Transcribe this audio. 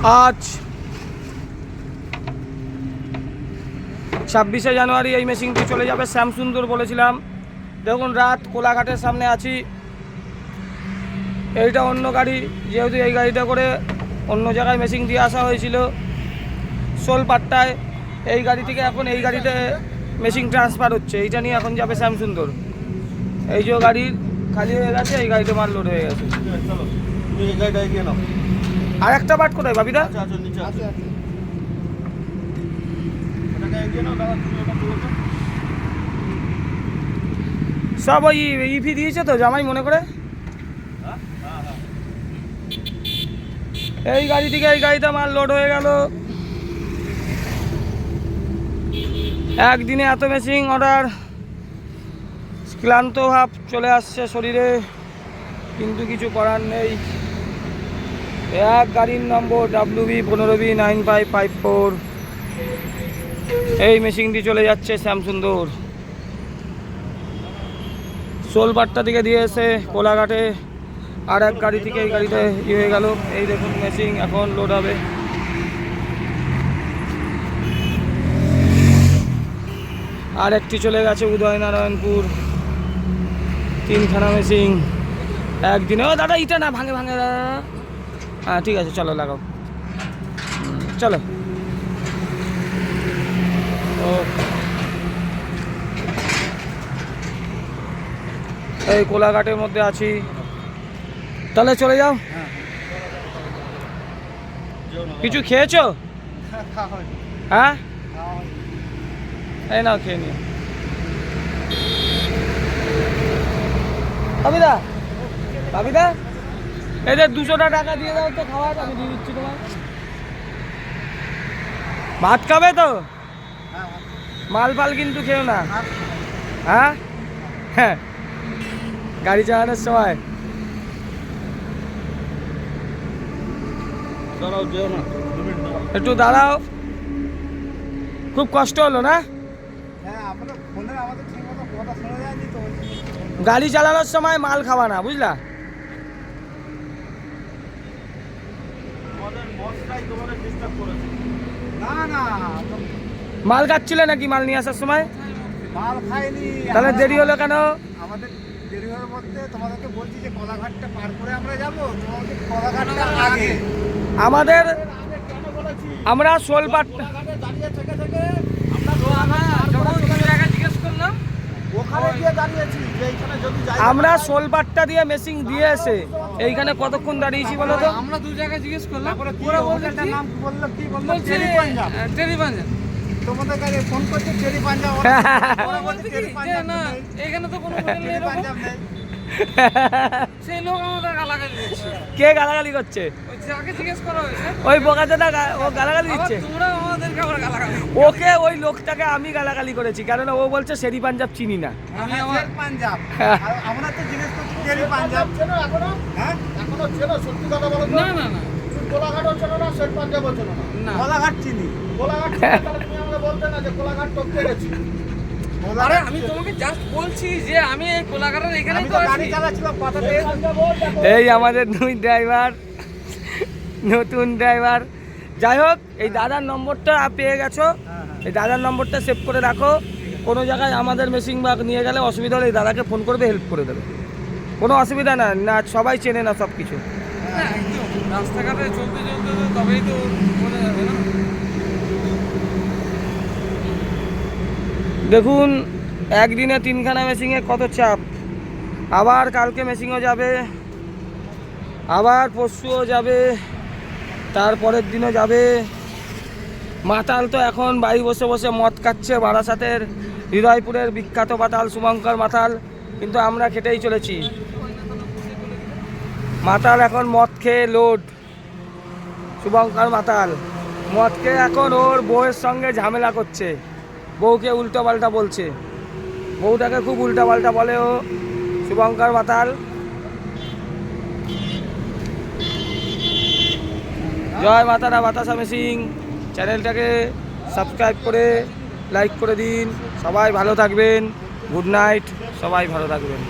আজ 26শে জানুয়ারি এই মেশিনটি চলে যাবে শ্যামসুন্দর বলেছিলাম। দেখুন রাত কোলাঘাটের সামনে আছি। এইটা অন্য গাড়ি, যেহেতু এই গাড়িটা করে অন্য জায়গায় মেশিন দিয়ে আসা হয়েছিল শোলপাট্টায়। এই গাড়ি থেকে এখন এই গাড়িতে মেশিন ট্রান্সফার হচ্ছে। এইটা নিয়ে এখন যাবে শ্যামসুন্দর। এই যে গাড়ির খালি হয়ে গেছে, এই গাড়িতে মাল লোড হয়ে গেছে। আর একটা পার্ট কোথায় বাবিদা? সব ওই ইফি দিয়েছে তো জামাই মনে করে। এই গাড়ি থেকে এই গাড়িতে মাল লোড হয়ে গেল। একদিনে এত মেশিন অর্ডার, ক্লান্ত ভাব চলে আসছে শরীরে, কিন্তু কিছু করার নেই। এক গাড়ির নম্বর WB15B9554। এই মেশিনটি চলে যাচ্ছে শ্যামসুন্দর। শোলপাট্টা থেকে দিয়ে এসে কোলাঘাটে আর এক গাড়ি থেকে এই গাড়িতে হয়ে গেল। এই দেখুন মেশিন এখন লোড হবে। আর একটি চলে গেছে উদয়নারায়ণপুর। 3খানা মেশিন একদিনে। ও দাদা ইটা না ভাঙে ভাঙে। হ্যাঁ ঠিক আছে, চলো লাগাও, চলো। ও এই কোলাঘাটের মধ্যে আছি, তাহলে চলে যাও। কিছু খেয়েছো? হ্যাঁ এই নাও খেয়ে নিও। বাবিদা, বাবিদা এদের 200টা টাকা দিয়ে দাও তো খাওয়ার, আমি দিয়ে দিচ্ছি তোমার। ভাত খাবে তো? মাল ফাল কিন্তু খেও না। হ্যাঁ হ্যাঁ, গাড়ি চালানোর সময় একটু দাঁড়াও। খুব কষ্ট হলো না? গাড়ি চালানোর সময় মাল খাওয়া না, বুঝলা? মাল খাচ্ছিলে নাকি মাল নিয়ে আসার সময়? মাল খাইনি। তাহলে দেরি হলো কেন? আমাদের দেরি হওয়ার মধ্যে তোমাদেরকে বলছি যে কোলাঘাটটা পার করে আমরা যাবো, তোমাদের কোলাঘাটটা আগে। আমাদের কেন বলেছি, আমরা শোলপাট্টা দাঁড়িয়ে থেকে আমরা জিজ্ঞেস করলাম, ওখানে গিয়ে দাঁড়িয়েছি যে এইখানে যদি যাই। আমরা শোলপাট্টা দিয়ে মেশিন দিয়ে এসে এইখানে কতক্ষণ দাঁড়িয়েছি বলো তো? আমরা 2 জায়গায় জিজ্ঞেস করলাম। ওরা হোটেলটার নাম বললো, কি বললো? টেরি পাঞ্জাব। টেরি পাঞ্জাব। তোমাদের কাছে ফোন করছে টেরি পাঞ্জাব। ওরা বলছে কি যে না এখানে তো কোনো হোটেল নেই, পাঞ্জাব নেই। সেই লোক আমাদের গালাগালি দিচ্ছে। কে গালাগালি করছে? ওই যাকে জিজ্ঞেস করা হয়েছে ওই বোকাচোদা ও গালাগালি দিচ্ছে। তোমরা আমাদেরকে আবার গালাগালি। ওকে, ওই লোকটাকে আমি গালাগালি করেছি, কারণ ও বলছে শেরি পাঞ্জাব চিনি না। আমি আমার পাঞ্জাব। আর আমরা তো জিজ্ঞেস করছি টেরি পাঞ্জাব চেনো এখনো? হ্যাঁ এখনো চেনো? সত্যি কথা বলো তো। না না না কোলাঘাটও চেনো না, শের পাঞ্জাবও চেনো না? না। কোলাঘাট চিনি। কোলাঘাট চিনি, তাহলে তুমি আমাকে বলতে না যে কোলাঘাট টপকে গেছি। আরে আমি তোমাকে জাস্ট বলছি যে আমি এই কোলাঘাটের এখানেই তো গাড়ি আছি। চালাচ্ছিলাম, কথা পেয়ে এই আমাদের দুই ড্রাইভার, নতুন ড্রাইভার। যাই হোক, এই দাদার নম্বরটা পেয়ে গেছো। এই দাদার নম্বরটা সেভ করে রাখো। কোনো জায়গায় আমাদের মেশিন বা নিয়ে গেলে অসুবিধা হলে এই দাদাকে ফোন করবে, হেল্প করে দেবে। কোনো অসুবিধা না, না সবাই চেনে না সব কিছু। হ্যাঁ একদম, রাস্তাঘাটে চলতে চলতে তবেই তো মনে যাবে না। দেখুন একদিনে 3খানা মেশিনে কত চাপ। আবার কালকে মেশিনও যাবে, আবার পরশুও যাবে, তারপরের দিনও যাবে। মাতাল তো এখন বাড়ি বসে বসে মদ খাচ্ছে, বারাসাতের হৃদয়পুরের বিখ্যাত মাতাল শুভঙ্কর মাতাল। কিন্তু আমরা খেটেই চলেছি। মাতাল এখন মদ খেয়ে লোড। শুভঙ্কর মাতাল মদ খেয়ে এখন ওর বউয়ের সঙ্গে ঝামেলা করছে, বউকে উল্টো পাল্টা বলছে, বউটাকে খুব উল্টা পাল্টা বলে ও শুভঙ্কর মাতাল। জয় মাতারা বাতাসা মেশিন চ্যানেলটাকে সাবস্ক্রাইব করে লাইক করে দিন। সবাই ভালো থাকবেন। গুড নাইট, সবাই ভালো থাকবেন।